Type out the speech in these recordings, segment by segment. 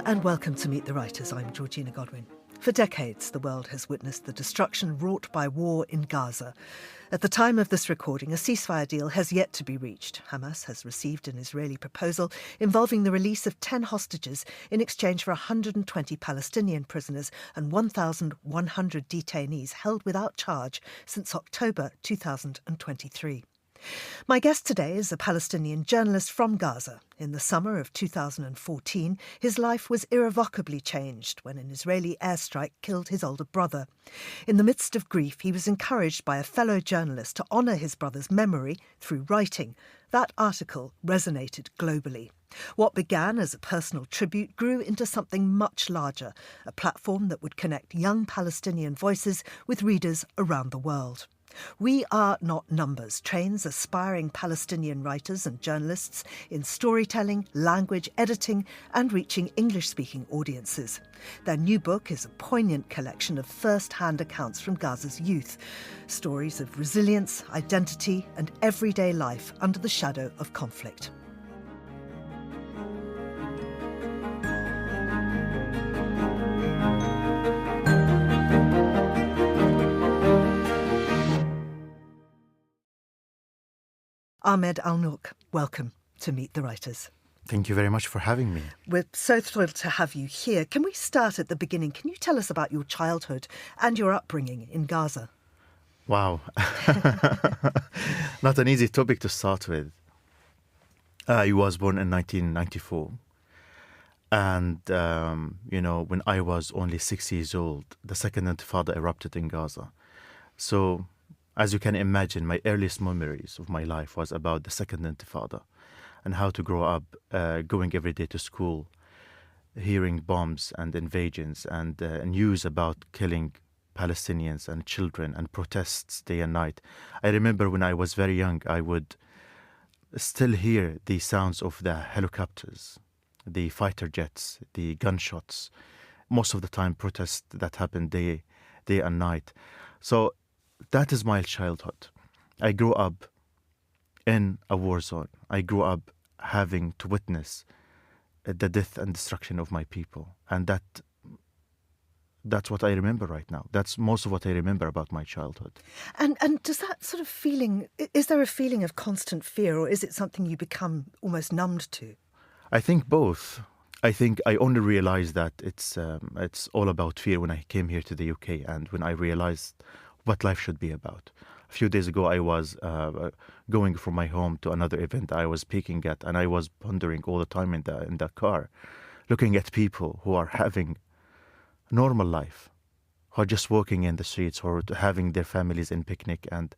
Hello and welcome to Meet the Writers. I'm Georgina Godwin. For decades, the world has witnessed the destruction wrought by war in Gaza. At the time of this recording, a ceasefire deal has yet to be reached. Hamas has received an Israeli proposal involving the release of 10 hostages in exchange for 120 Palestinian prisoners and 1,100 detainees held without charge since October 2023. My guest today is a Palestinian journalist from Gaza. In the summer of 2014, his life was irrevocably changed when an Israeli airstrike killed his older brother. In the midst of grief, he was encouraged by a fellow journalist to honour his brother's memory through writing. That article resonated globally. What began as a personal tribute grew into something much larger, a platform that would connect young Palestinian voices with readers around the world. We Are Not Numbers trains aspiring Palestinian writers and journalists in storytelling, language editing and reaching English-speaking audiences. Their new book is a poignant collection of first-hand accounts from Gaza's youth, stories of resilience, identity and everyday life under the shadow of conflict. Ahmed Alnaouq, welcome to Meet the Writers. Thank you very much for having me. We're so thrilled to have you here. Can we start at the beginning? Can you tell us about your childhood and your upbringing in Gaza? Wow. Not an easy topic to start with. I was born in 1994. And, when I was only 6 years old, the second intifada erupted in Gaza. So, as you can imagine, my earliest memories of my life was about the second intifada and how to grow up, going every day to school, hearing bombs and invasions and news about killing Palestinians and children and protests day and night. I remember when I was very young, I would still hear the sounds of the helicopters, the fighter jets, the gunshots. Most of the time, protests that happened day and night. So that is my childhood. I grew up in a war zone. I grew up having to witness the death and destruction of my people. And that's what I remember right now. That's most of what I remember about my childhood. And does that sort of feeling, is there a feeling of constant fear, or is it something you become almost numbed to? I think both. I think I only realized that it's all about fear when I came here to the UK and when I realized what life should be about. A few days ago, I was going from my home to another event I was speaking at, and I was pondering all the time in the car, looking at people who are having normal life, who are just walking in the streets or having their families in picnic. And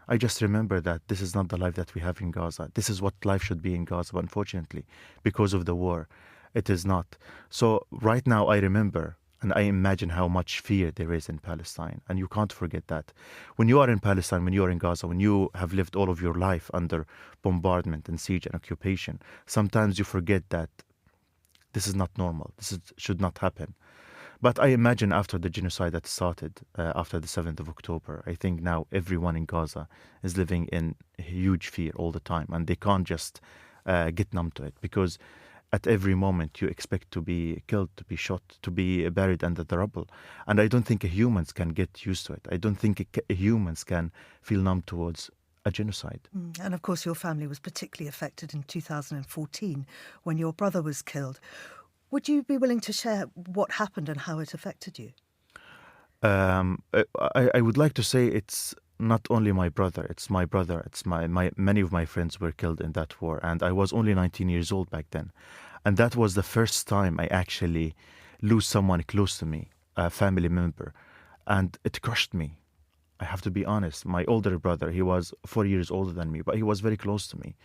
I just remember that this is not the life that we have in Gaza. This is what life should be in Gaza, but unfortunately, because of the war, it is not. So right now, I remember and I imagine how much fear there is in Palestine. And you can't forget that. When you are in Palestine, when you are in Gaza, when you have lived all of your life under bombardment and siege and occupation, sometimes you forget that this is not normal. Should not happen. But I imagine after the genocide that started, after the 7th of October, I think now everyone in Gaza is living in huge fear all the time. And they can't just get numb to it, because at every moment you expect to be killed, to be shot, to be buried under the rubble. And I don't think humans can get used to it. I don't think humans can feel numb towards a genocide. And of course your family was particularly affected in 2014 when your brother was killed. Would you be willing to share what happened and how it affected you? I would like to say it's not only my brother, it's my brother, it's my many of my friends were killed in that war, and I was only 19 years old back then. And that was the first time I actually lose someone close to me, a family member, and it crushed me. I have to be honest. My older brother, he was 4 years older than me, but he was very close to me.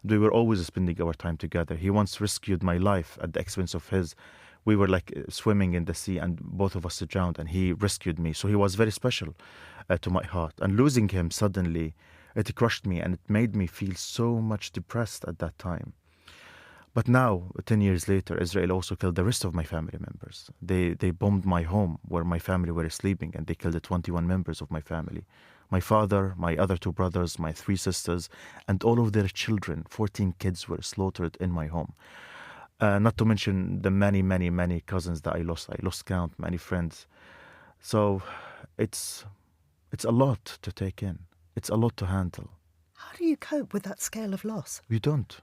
We were always spending our time together. He once rescued my life at the expense of his. We were like swimming in the sea and both of us drowned, and he rescued me. So he was very special to my heart. And losing him suddenly, it crushed me and it made me feel so much depressed at that time. But now, 10 years later, Israel also killed the rest of my family members. They bombed my home where my family were sleeping, and they killed 21 members of my family. My father, my other 2 brothers, my 3 sisters, and all of their children, 14 kids were slaughtered in my home. Not to mention the many, many, many cousins that I lost. I lost count, many friends. So it's a lot to take in. It's a lot to handle. How do you cope with that scale of loss? You don't.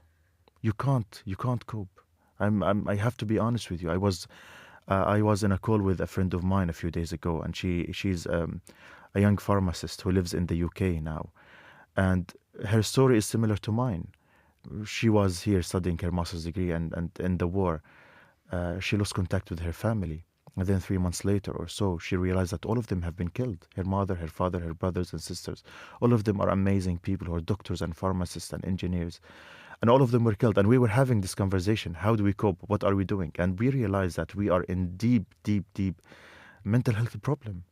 You can't cope. I have to be honest with you. I was in a call with a friend of mine a few days ago, and she's a young pharmacist who lives in the UK now, and her story is similar to mine. She was here studying her master's degree, and in the war, she lost contact with her family. And then 3 months later or so, she realized that all of them have been killed. Her mother, her father, her brothers and sisters. All of them are amazing people who are doctors and pharmacists and engineers. And all of them were killed. And we were having this conversation. How do we cope? What are we doing? And we realized that we are in deep, deep, deep mental health problem.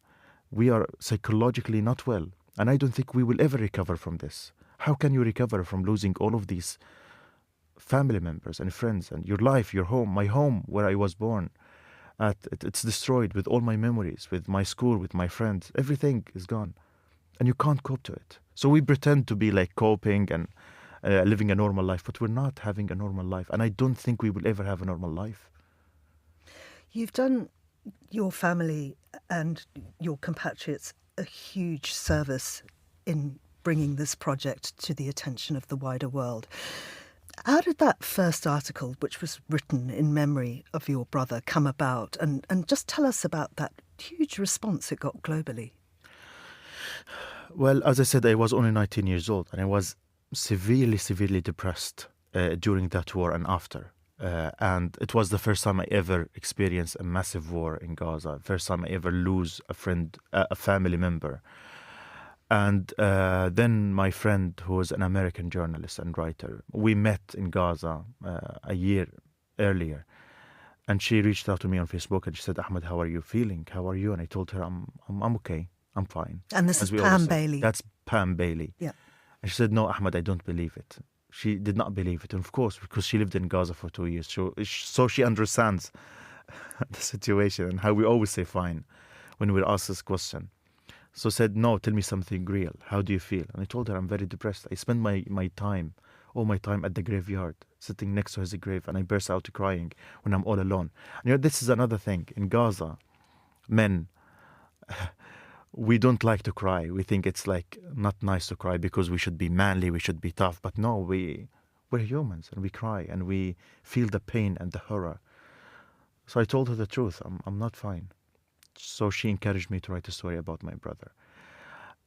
We are psychologically not well. And I don't think we will ever recover from this. How can you recover from losing all of these family members and friends and your life, your home, my home where I was born? It's destroyed with all my memories, with my school, with my friends. Everything is gone. And you can't cope to it. So we pretend to be like coping and living a normal life, but we're not having a normal life. And I don't think we will ever have a normal life. You've done your family and your compatriots a huge service in bringing this project to the attention of the wider world. How did that first article, which was written in memory of your brother, come about? And just tell us about that huge response it got globally. Well, as I said, I was only 19 years old, and I was severely, severely depressed during that war and after. And it was the first time I ever experienced a massive war in Gaza, first time I ever lose a friend, a family member. And then my friend, who was an American journalist and writer, we met in Gaza a year earlier. And she reached out to me on Facebook and she said, Ahmed, how are you feeling? How are you? And I told her, I'm okay. I'm fine. And this is Pam Bailey. That's Pam Bailey. Yeah. And she said, no, Ahmed, I don't believe it. She did not believe it. And of course, because she lived in Gaza for 2 years. So she understands the situation and how we always say fine when we're asked this question. So said, no, tell me something real. How do you feel? And I told her, I'm very depressed. I spend all my time at the graveyard, sitting next to his grave, and I burst out crying when I'm all alone. And this is another thing. In Gaza, men, we don't like to cry. We think it's like not nice to cry because we should be manly, we should be tough. But no, we're humans and we cry and we feel the pain and the horror. So I told her the truth. I'm not fine. So she encouraged me to write a story about my brother.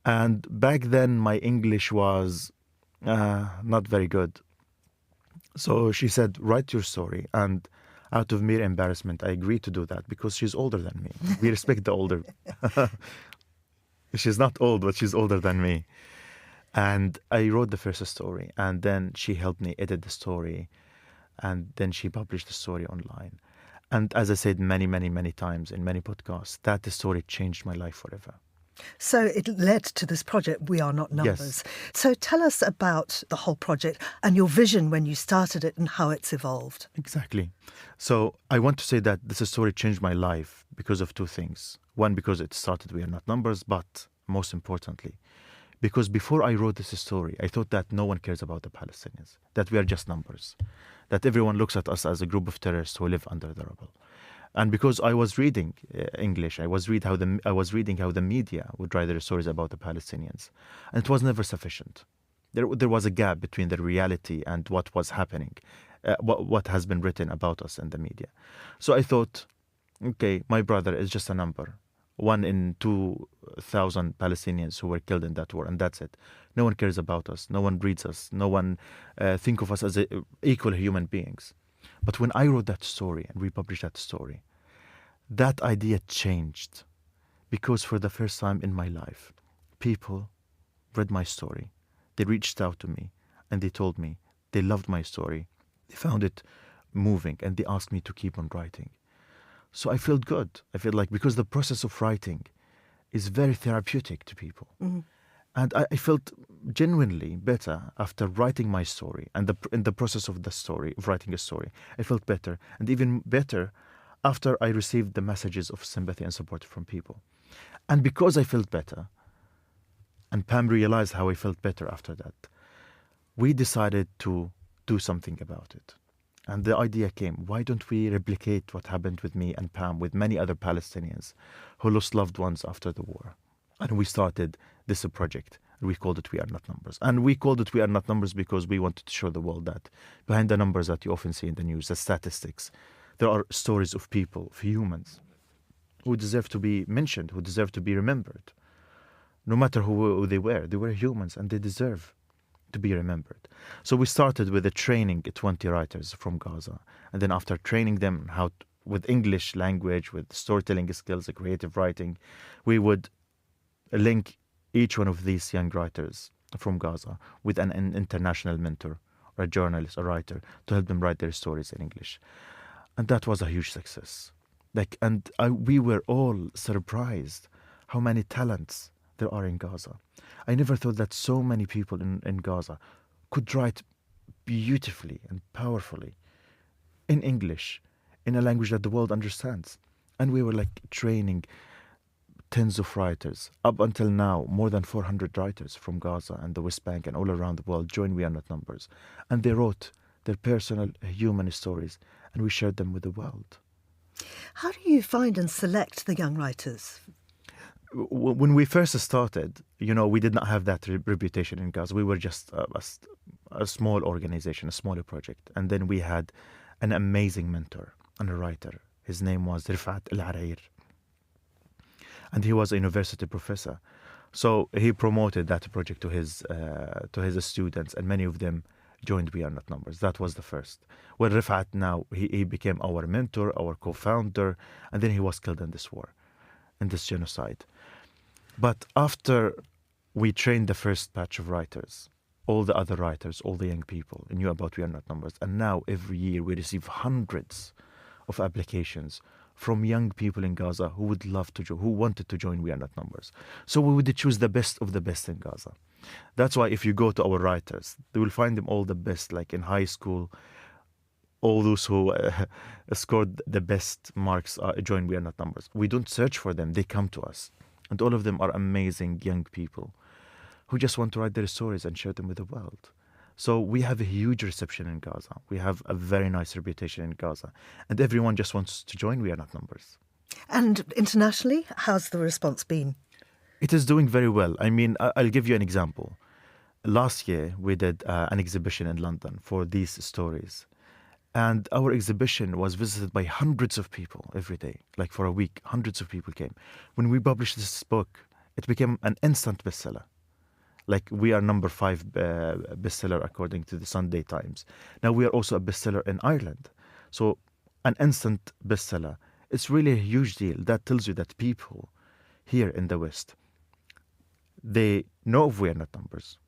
And back then, my English was not very good. So she said, write your story. And out of mere embarrassment, I agreed to do that because she's older than me. We respect the older. She's not old, but she's older than me. And I wrote the first story. And then she helped me edit the story. And then she published the story online. And as I said many, many, many times in many podcasts, that story changed my life forever. So it led to this project, We Are Not Numbers. Yes. So tell us about the whole project and your vision when you started it and how it's evolved. Exactly. So I want to say that this story changed my life because of two things. One, because it started We Are Not Numbers, but most importantly, because before I wrote this story, I thought that no one cares about the Palestinians, that we are just numbers, that everyone looks at us as a group of terrorists who live under the rubble. And because I was reading English, I was reading how the media would write their stories about the Palestinians, and it was never sufficient. There was a gap between the reality and what was happening, what has been written about us in the media. So I thought, okay, my brother is just a number. 1 in 2,000 Palestinians who were killed in that war, and that's it. No one cares about us. No one reads us. No one think of us as equal human beings. But when I wrote that story and we published that story, that idea changed, because for the first time in my life, people read my story. They reached out to me and they told me they loved my story. They found it moving and they asked me to keep on writing. So I felt good. I feel like, because the process of writing is very therapeutic to people. Mm-hmm. And I felt genuinely better after writing my story, and in the process of the story, of writing a story. I felt better, and even better after I received the messages of sympathy and support from people. And because I felt better, and Pam realized how I felt better after that, we decided to do something about it. And the idea came, why don't we replicate what happened with me and Pam, with many other Palestinians who lost loved ones after the war? And we started this project. We called it We Are Not Numbers. And we called it We Are Not Numbers because we wanted to show the world that behind the numbers that you often see in the news, the statistics, there are stories of people, of humans, who deserve to be mentioned, who deserve to be remembered. No matter who they were humans and they deserve to be remembered. So we started with a training 20 writers from Gaza. And then after training them with English language, with storytelling skills, creative writing, we would link each one of these young writers from Gaza with an international mentor or a journalist, a writer, to help them write their stories in English. And that was a huge success. We were all surprised how many talents there are in Gaza. I never thought that so many people in Gaza could write beautifully and powerfully in English, in a language that the world understands. And we were training tens of writers. Up until now, more than 400 writers from Gaza and the West Bank and all around the world joined We Are Not Numbers. And they wrote their personal human stories, and we shared them with the world. How do you find and select the young writers? When we first started, we did not have that reputation in Gaza. We were just a small organization, a smaller project. And then we had an amazing mentor and a writer. His name was Rifat al-Arair. And he was a university professor. So he promoted that project to his students, and many of them joined We Are Not Numbers. That was the first. Well, Rifat now, he became our mentor, our co-founder, and then he was killed in this war, in this genocide. But after we trained the first batch of writers, all the other writers, all the young people knew about We Are Not Numbers. And now every year we receive hundreds of applications from young people in Gaza who would love to who wanted to join We Are Not Numbers. So we would choose the best of the best in Gaza. That's why if you go to our writers, they will find them all the best, like in high school. All those who scored the best marks join We Are Not Numbers. We don't search for them, they come to us. And all of them are amazing young people who just want to write their stories and share them with the world. So we have a huge reception in Gaza. We have a very nice reputation in Gaza. And everyone just wants to join We Are Not Numbers. And internationally, how's the response been? It is doing very well. I mean, I'll give you an example. Last year, we did an exhibition in London for these stories. And our exhibition was visited by hundreds of people every day. Like for a week, hundreds of people came. When we published this book, it became an instant bestseller. Like we are number 5 bestseller according to the Sunday Times. Now we are also a bestseller in Ireland. So an instant bestseller. It's really a huge deal. That tells you that people here in the West, they know of We Are Not Numbers.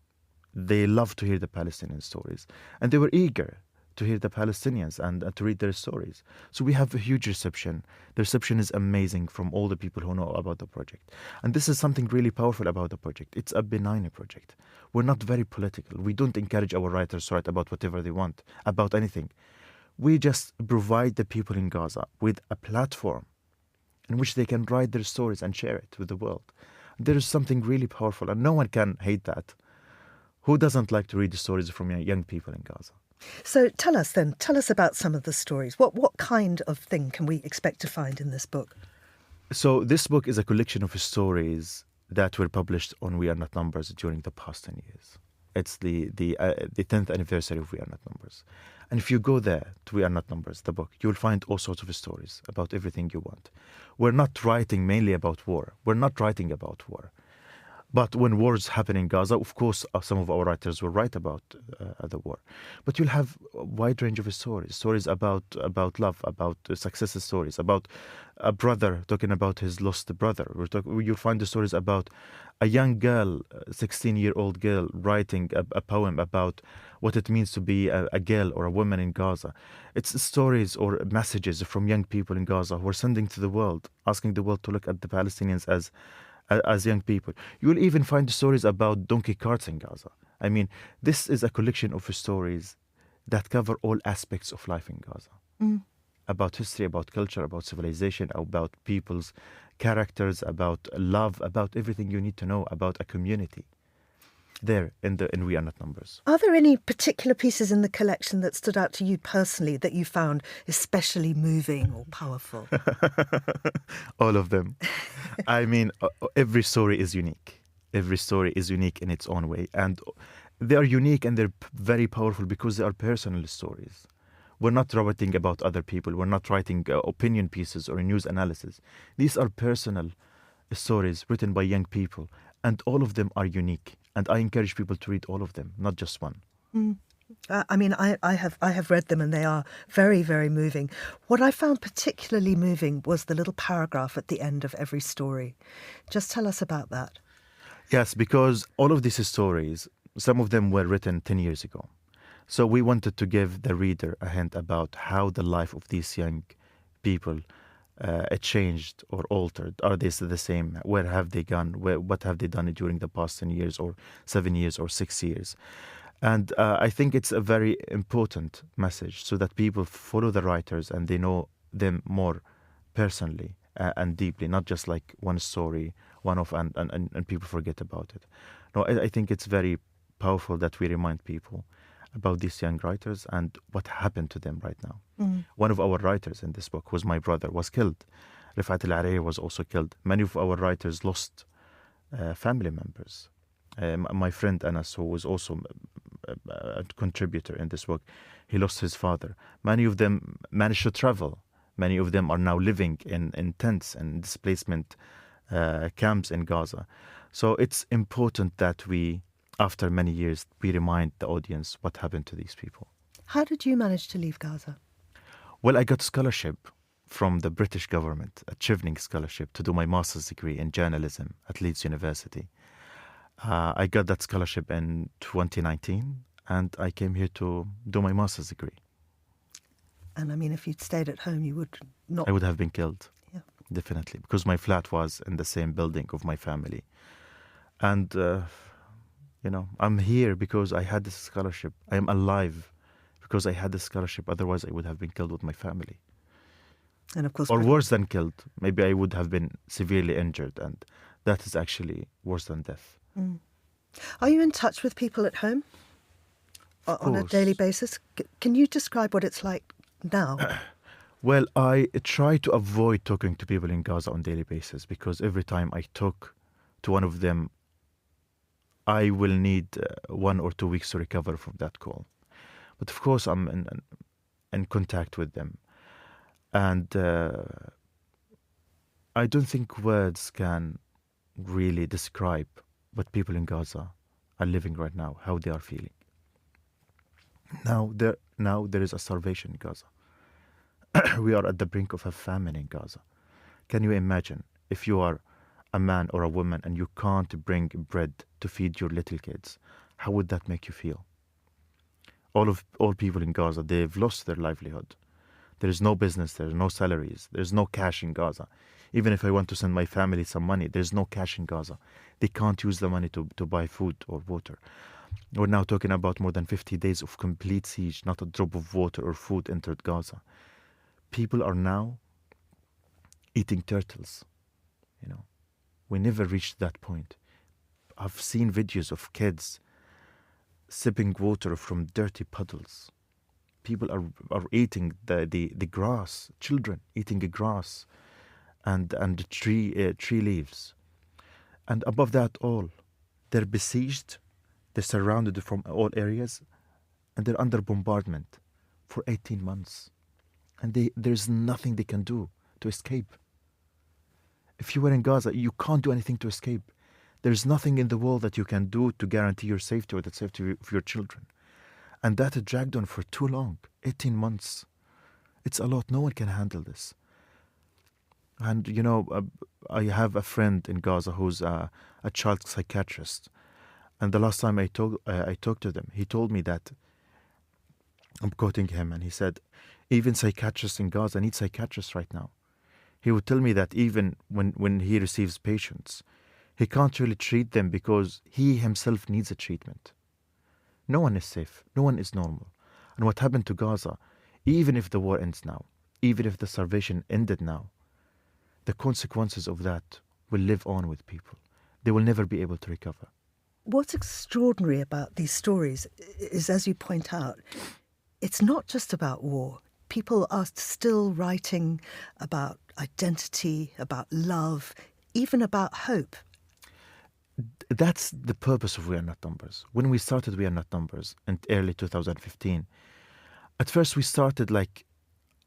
They love to hear the Palestinian stories. And they were eager to hear the Palestinians and to read their stories. So we have a huge reception. The reception is amazing from all the people who know about the project. And this is something really powerful about the project. It's a benign project. We're not very political. We don't encourage our writers to write about whatever they want, about anything. We just provide the people in Gaza with a platform in which they can write their stories and share it with the world. There is something really powerful, and no one can hate that. Who doesn't like to read the stories from young people in Gaza? So tell us about some of the stories. What kind of thing can we expect to find in this book? So this book is a collection of stories that were published on We Are Not Numbers during the past 10 years. It's the 10th anniversary of We Are Not Numbers. And if you go there to We Are Not Numbers, the book, you'll find all sorts of stories about everything you want. We're not writing mainly about war. We're not writing about war. But when wars happen in Gaza, of course, some of our writers will write about the war. But you'll have a wide range of stories about love, about success stories, about a brother talking about his lost brother. You'll find the stories about a young girl, 16-year-old girl, writing a poem about what it means to be a girl or a woman in Gaza. It's stories or messages from young people in Gaza who are sending to the world, asking the world to look at the Palestinians as young people. You will even find stories about donkey carts in Gaza. I mean, this is a collection of stories that cover all aspects of life in Gaza. About history, about culture, about civilization, about people's characters, about love, about everything you need to know about a community. there in We Are Not Numbers. Are there any particular pieces in the collection that stood out to you personally that you found especially moving or powerful? All of them. I mean, every story is unique. Every story is unique in its own way. And they are unique and they're very powerful because they are personal stories. We're not writing about other people. We're not writing opinion pieces or news analysis. These are personal stories written by young people, and all of them are unique. And I encourage people to read all of them, not just one. I mean, I have read them and they are very, very moving. What I found particularly moving was the little paragraph at the end of every story. Just tell us about that. Yes, because all of these stories, some of them were written 10 years ago. So we wanted to give the reader a hint about how the life of these young people it changed or altered. Are they still the same? Where have they gone? What have they done during the past 10 years or 7 years or 6 years? And I think it's a very important message so that people follow the writers and they know them more personally and deeply, not just like one story, one-off, and people forget about it. No, I think it's very powerful that we remind people about these young writers and what happened to them right now. One of our writers in this book, who's my brother, was killed. Rifat al-Ariri was also killed. Many of our writers lost family members. My friend Anas, who was also a contributor in this book, he lost his father. Many of them managed to travel. Many of them are now living in tents and displacement camps in Gaza. So it's important that we, after many years, we remind the audience what happened to these people. How did you manage to leave Gaza? Well, I got scholarship from the British government, a Chevening scholarship, to do my master's degree in journalism at Leeds University. I got that scholarship in 2019, and I came here to do my master's degree. And I mean, if you'd stayed at home, you would not... I would have been killed, Yeah. definitely, because my flat was in the same building of my family. And, I'm here because I had this scholarship. I am alive because I had this scholarship. Otherwise, I would have been killed with my family. And of course... Or worse than killed. Maybe I would have been severely injured, and that is actually worse than death. Are you in touch with people at home on a daily basis? Can you describe what it's like now? Well, I try to avoid talking to people in Gaza on a daily basis because every time I talk to one of them, I will need 1 or 2 weeks to recover from that call. But of course, I'm in contact with them. And I don't think words can really describe what people in Gaza are living right now, how they are feeling. Now there is a starvation in Gaza. We are at the brink of a famine in Gaza. Can you imagine if you are a man or a woman and you can't bring bread to feed your little kids? How would that make you feel? All people in Gaza, they've lost their livelihood. There is no business, there are no salaries, there's no cash in Gaza. Even if I want to send my family some money, there's no cash in Gaza. They can't use the money to buy food or water. We're now talking about more than 50 days of complete siege, not a drop of water or food entered Gaza. People are now eating turtles. We never reached that point. I've seen videos of kids sipping water from dirty puddles. People are eating the grass, children eating the grass and the tree leaves. And above that all, they're besieged, they're surrounded from all areas, and they're under bombardment for 18 months. And there's nothing they can do to escape. If you were in Gaza, you can't do anything to escape. There's nothing in the world that you can do to guarantee your safety or the safety of your children. And that dragged on for too long, 18 months. It's a lot. No one can handle this. And, I have a friend in Gaza who's a child psychiatrist. And the last time I talked to them, he told me that, I'm quoting him, and he said, even psychiatrists in Gaza need psychiatrists right now. He would tell me that even when he receives patients, he can't really treat them because he himself needs a treatment. No one is safe. No one is normal. And what happened to Gaza, even if the war ends now, even if the starvation ended now, the consequences of that will live on with people. They will never be able to recover. What's extraordinary about these stories is, as you point out, it's not just about war. People are still writing about identity, about love, even about hope. That's the purpose of We Are Not Numbers. When we started We Are Not Numbers in early 2015, at first we started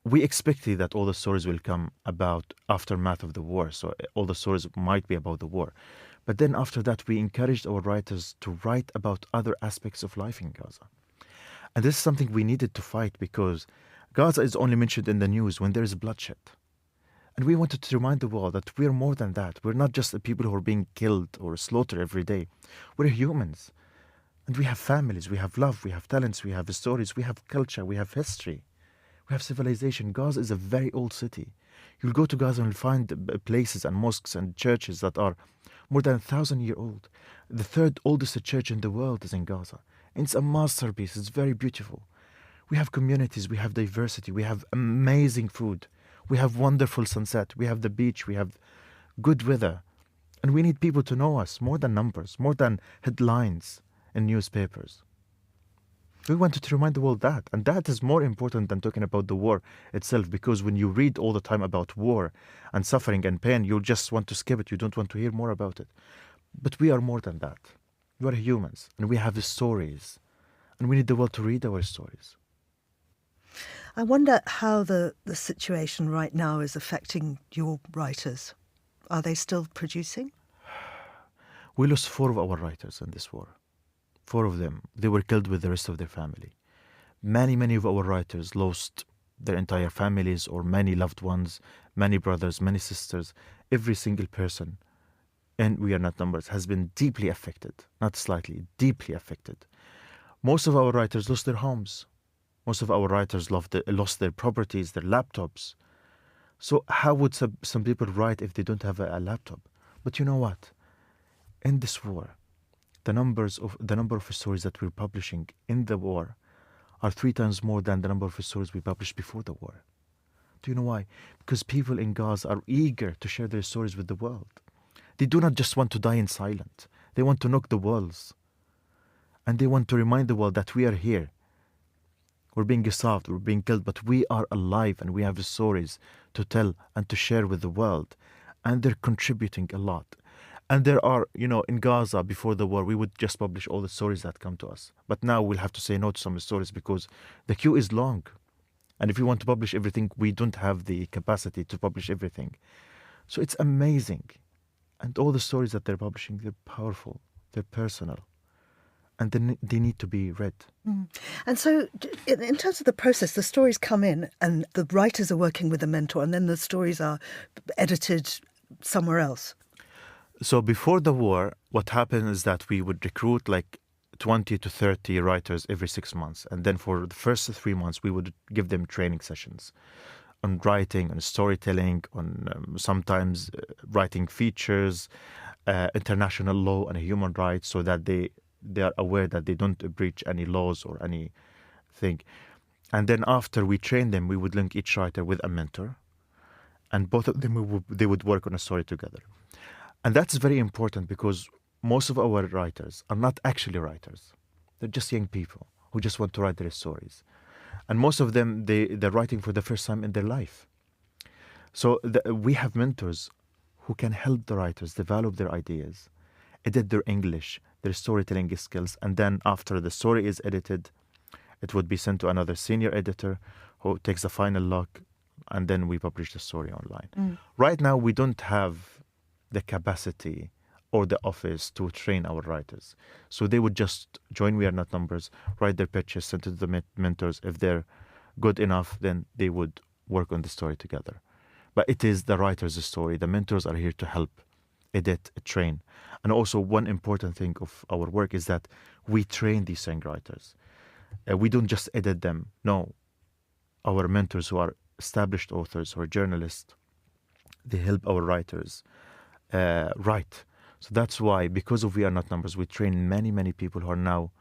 we expected that all the stories will come about aftermath of the war, so all the stories might be about the war. But then after that, we encouraged our writers to write about other aspects of life in Gaza. And this is something we needed to fight, because Gaza is only mentioned in the news when there is bloodshed. And we wanted to remind the world that we're more than that. We're not just the people who are being killed or slaughtered every day. We're humans. And we have families, we have love, we have talents, we have stories, we have culture, we have history, we have civilization. Gaza is a very old city. You'll go to Gaza and find places and mosques and churches that are more than 1,000 years old. The third oldest church in the world is in Gaza. And it's a masterpiece. It's very beautiful. We have communities, we have diversity, we have amazing food, we have wonderful sunset, we have the beach, we have good weather. And we need people to know us more than numbers, more than headlines in newspapers. We wanted to remind the world that, and that is more important than talking about the war itself, because when you read all the time about war and suffering and pain, you'll just want to skip it. You don't want to hear more about it. But we are more than that. We are humans, and we have stories, and we need the world to read our stories. I wonder how the situation right now is affecting your writers. Are they still producing? We lost 4 of our writers in this war. 4 of them. They were killed with the rest of their family. Many of our writers lost their entire families or many loved ones, many brothers, many sisters. Every single person in We Are Not Numbers has been deeply affected, not slightly, deeply affected. Most of our writers lost their homes. Most of our writers lost their properties, their laptops. So how would some people write if they don't have a laptop? But you know what? In this war, the number of stories that we're publishing in the war are 3 times more than the number of stories we published before the war. Do you know why? Because people in Gaza are eager to share their stories with the world. They do not just want to die in silence. They want to knock the walls. And they want to remind the world that we are here. We're being starved, we're being killed, but we are alive and we have stories to tell and to share with the world. And they're contributing a lot. And there are, in Gaza before the war, we would just publish all the stories that come to us. But now we'll have to say no to some stories because the queue is long. And if we want to publish everything, we don't have the capacity to publish everything. So it's amazing. And all the stories that they're publishing, they're powerful, they're personal. And they need to be read. Mm. And so in terms of the process, the stories come in and the writers are working with a mentor and then the stories are edited somewhere else. So before the war, what happened is that we would recruit 20 to 30 writers every 6 months. And then for the first 3 months, we would give them training sessions on writing, on storytelling, on sometimes writing features, international law and human rights, so that they are aware that they don't breach any laws or anything. And then after we train them, we would link each writer with a mentor. And both of them, they would work on a story together. And that's very important because most of our writers are not actually writers. They're just young people who just want to write their stories. And most of them, they're writing for the first time in their life. So we have mentors who can help the writers develop their ideas, edit their English, their storytelling skills, and then after the story is edited, it would be sent to another senior editor who takes the final look, and then we publish the story online. Mm. Right now, we don't have the capacity or the office to train our writers. So they would just join We Are Not Numbers, write their pitches, send it to the mentors. If they're good enough, then they would work on the story together. But it is the writer's story. The mentors are here to help edit, train. And also one important thing of our work is that we train these young writers. We don't just edit them. No, our mentors who are established authors or journalists, they help our writers write. So that's why, because of We Are Not Numbers, we train many people who are now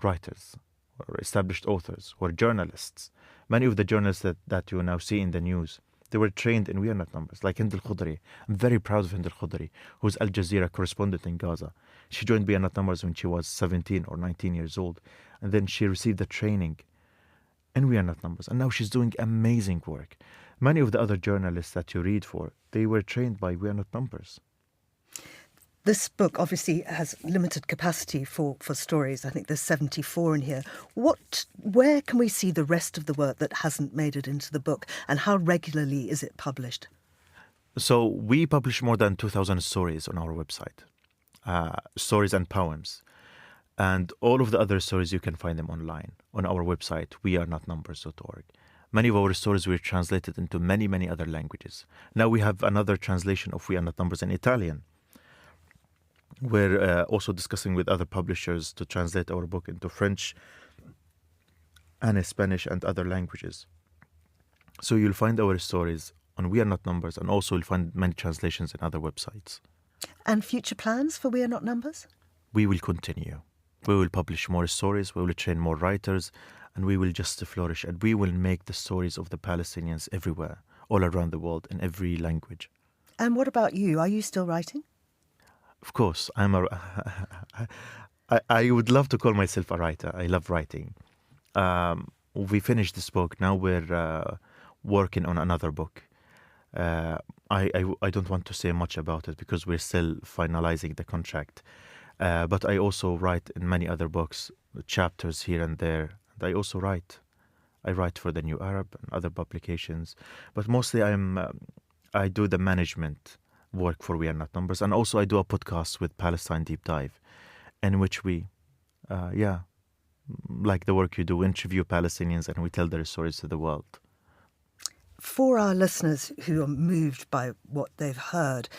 writers or established authors or journalists. Many of the journalists that you now see in the news, They were trained in We Are Not Numbers, like Hind al-Khudri. I'm very proud of Hind al-Khudri, who's Al Jazeera correspondent in Gaza. She joined We Are Not Numbers when she was 17 or 19 years old. And then she received the training in We Are Not Numbers. And now she's doing amazing work. Many of the other journalists that you read for, they were trained by We Are Not Numbers. This book obviously has limited capacity for stories. I think there's 74 in here. Where can we see the rest of the work that hasn't made it into the book, and how regularly is it published? So we publish more than 2,000 stories on our website, stories and poems. And all of the other stories, you can find them online on our website, wearenotnumbers.org. Many of our stories were translated into many, many other languages. Now we have another translation of We Are Not Numbers in Italian. We're also discussing with other publishers to translate our book into French and Spanish and other languages. So you'll find our stories on We Are Not Numbers, and also you'll find many translations in other websites. And future plans for We Are Not Numbers? We will continue. We will publish more stories, we will train more writers, and we will just flourish. And we will make the stories of the Palestinians everywhere, all around the world, in every language. And what about you? Are you still writing? Of course, I would love to call myself a writer. I love writing. We finished this book. Now we're working on another book. I don't want to say much about it because we're still finalizing the contract. But I also write in many other books, chapters here and there. And I also write. I write for the New Arab and other publications. But mostly I do the management work for We Are Not Numbers. And also I do a podcast with Palestine Deep Dive, in which we, like the work you do, interview Palestinians and we tell their stories to the world. For our listeners who are moved by what they've heard,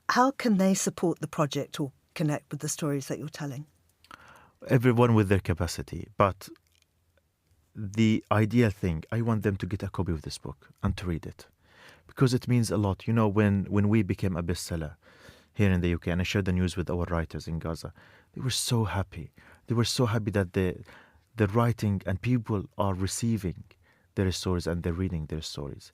how can they support the project or connect with the stories that you're telling? Everyone with their capacity. But the ideal thing, I want them to get a copy of this book and to read it. Because it means a lot. You know, when we became a bestseller here in the UK, and I shared the news with our writers in Gaza, they were so happy. They were so happy that the writing and people are receiving their stories and they're reading their stories.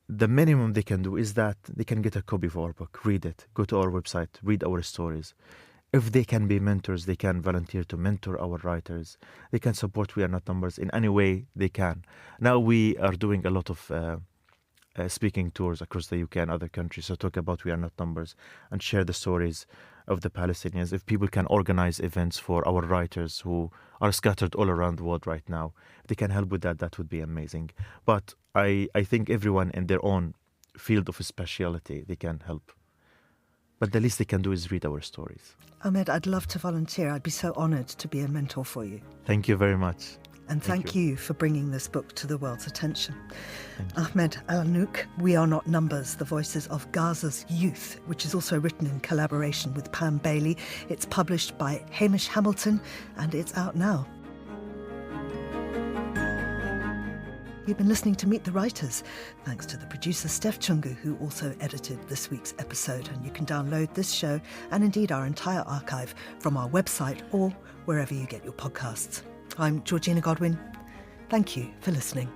The minimum they can do is that they can get a copy of our book, read it, go to our website, read our stories. If they can be mentors, they can volunteer to mentor our writers. They can support We Are Not Numbers in any way they can. Now we are doing a lot of speaking tours across the UK and other countries to talk about We Are Not Numbers and share the stories of the Palestinians. If people can organize events for our writers who are scattered all around the world right now, if they can help with that, that would be amazing. But I think everyone in their own field of speciality, they can help. But the least they can do is read our stories. Ahmed, I'd love to volunteer. I'd be so honoured to be a mentor for you. Thank you very much. And thank you for bringing this book to the world's attention. Ahmed Alnaouq, We Are Not Numbers, the voices of Gaza's youth, which is also written in collaboration with Pam Bailey. It's published by Hamish Hamilton and it's out now. You've been listening to Meet the Writers. Thanks to the producer Steph Chungu, who also edited this week's episode. And you can download this show and indeed our entire archive from our website or wherever you get your podcasts. I'm Georgina Godwin. Thank you for listening.